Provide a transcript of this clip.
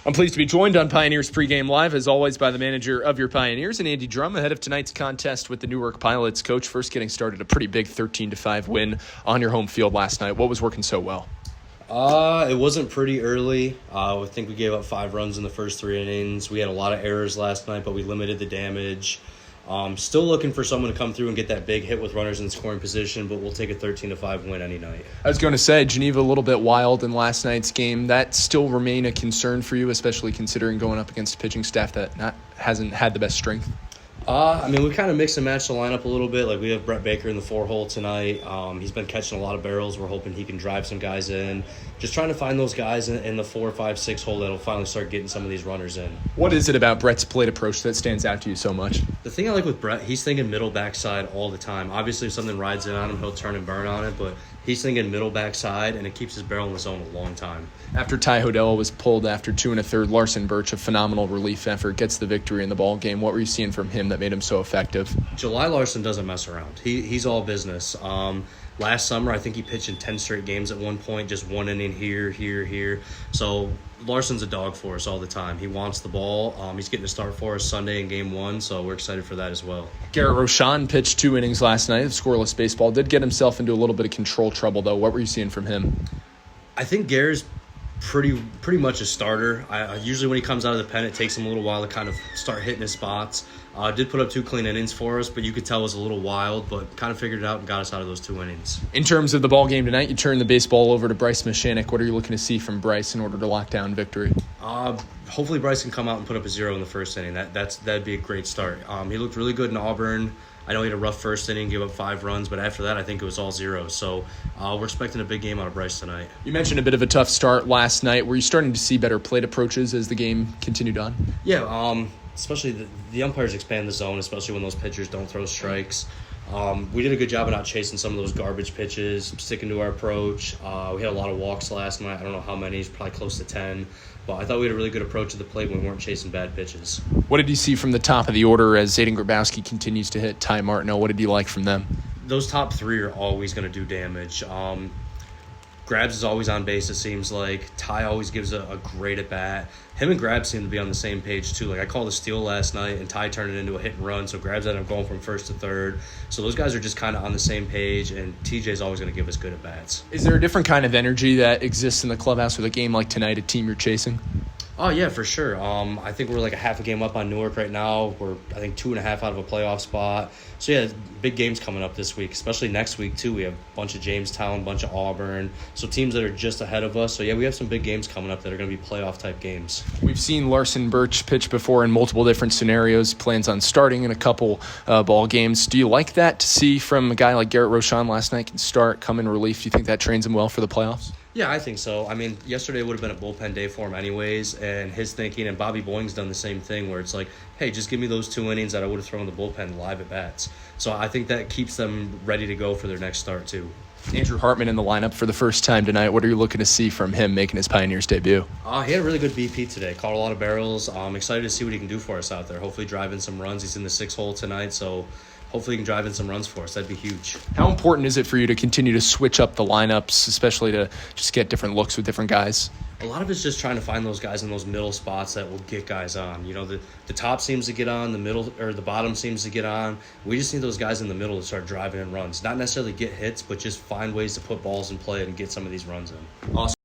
I'm pleased to be joined on Pioneers Pregame Live, as always, by the manager of your Pioneers, and Andy Drum, ahead of tonight's contest with the Newark Pilots. Coach, first getting started, a pretty big 13-5 win on your home field last night. What was working so well? It wasn't pretty early. I think we gave up 5 runs in the first 3 innings. We had a lot of errors last night, but we limited the damage. Still looking for someone to come through and get that big hit with runners in scoring position, but we'll take a 13-5 win any night. I was going to say, Geneva a little bit wild in last night's game. That still remain a concern for you, especially considering going up against a pitching staff that hasn't had the best strength? We kind of mix and match the lineup a little bit. Like, we have Brett Baker in the 4-hole tonight. He's been catching a lot of barrels. We're hoping he can drive some guys in. Just trying to find those guys in the 4, 5, 6 hole that'll finally start getting some of these runners in. What is it about Brett's plate approach that stands out to you so much? The thing I like with Brett, he's thinking middle backside all the time. Obviously, if something rides in on him, he'll turn and burn on it, but he's thinking middle backside, and it keeps his barrel in the zone a long time. After Ty Hodella was pulled after 2 1/3, Larson Birch, a phenomenal relief effort, gets the victory in the ball game. What were you seeing from him that made him so effective? July Larson doesn't mess around. He's all business. Last summer, I think he pitched in 10 straight games at one point, just 1 inning here. So Larson's a dog for us all the time. He wants the ball. He's getting to start for us Sunday in Game 1, so we're excited for that as well. Garrett Rochon pitched 2 innings last night of scoreless baseball. Did get himself into a little bit of control trouble, though. What were you seeing from him? I think Garrett's pretty much a starter. Usually when he comes out of the pen, it takes him a little while to kind of start hitting his spots. Did put up 2 clean innings for us, but you could tell it was a little wild, but kind of figured it out and got us out of those 2 innings. In terms of the ball game tonight, you turn the baseball over to Bryce Mashanik. What are you looking to see from Bryce in order to lock down victory? Hopefully Bryce can come out and put up a 0 in the first inning. That'd be a great start. He looked really good in Auburn. I know he had a rough first inning, gave up 5 runs, but after that, I think it was all zeros. So we're expecting a big game out of Bryce tonight. You mentioned a bit of a tough start last night. Were you starting to see better plate approaches as the game continued on? Yeah, especially the umpires expand the zone, especially when those pitchers don't throw strikes. We did a good job of not chasing some of those garbage pitches, sticking to our approach. We had a lot of walks last night. I don't know how many, probably close to 10. But I thought we had a really good approach to the plate when we weren't chasing bad pitches. What did you see from the top of the order as Zayden Grabowski continues to hit Ty Martineau? What did you like from them? Those top 3 are always going to do damage. Grabs is always on base, it seems like. Ty always gives a great at-bat. Him and Grabs seem to be on the same page, too. Like, I called a steal last night, and Ty turned it into a hit and run, so Grabs ended up going from first to third. So those guys are just kind of on the same page, and TJ's always going to give us good at-bats. Is there a different kind of energy that exists in the clubhouse with a game like tonight, a team you're chasing? Oh, yeah, for sure. I think we're like a half a game up on Newark right now. We're, I think, 2.5 out of a playoff spot. So, yeah, big games coming up this week, especially next week, too. We have a bunch of Jamestown, a bunch of Auburn. So, teams that are just ahead of us. So, yeah, we have some big games coming up that are going to be playoff-type games. We've seen Larson Birch pitch before in multiple different scenarios, plans on starting in a couple ball games. Do you like that to see from a guy like Garrett Rochon last night can start, come in relief? Do you think that trains him well for the playoffs? Yeah, I think so. Yesterday would have been a bullpen day for him anyways, and his thinking, and Bobby Boying's done the same thing where it's like, hey, just give me those 2 innings that I would have thrown in the bullpen live at bats. So I think that keeps them ready to go for their next start too. Andrew Hartman in the lineup for the first time tonight. What are you looking to see from him making his Pioneers debut? He had a really good BP today. Caught a lot of barrels. I'm excited to see what he can do for us out there. Hopefully drive in some runs. He's in the 6-hole tonight, so hopefully he can drive in some runs for us. That'd be huge. How important is it for you to continue to switch up the lineups, especially to just get different looks with different guys? A lot of it's just trying to find those guys in those middle spots that will get guys on. You know, the top seems to get on, the middle or the bottom seems to get on. We just need those guys in the middle to start driving in runs. Not necessarily get hits, but just find ways to put balls in play and get some of these runs in. Awesome.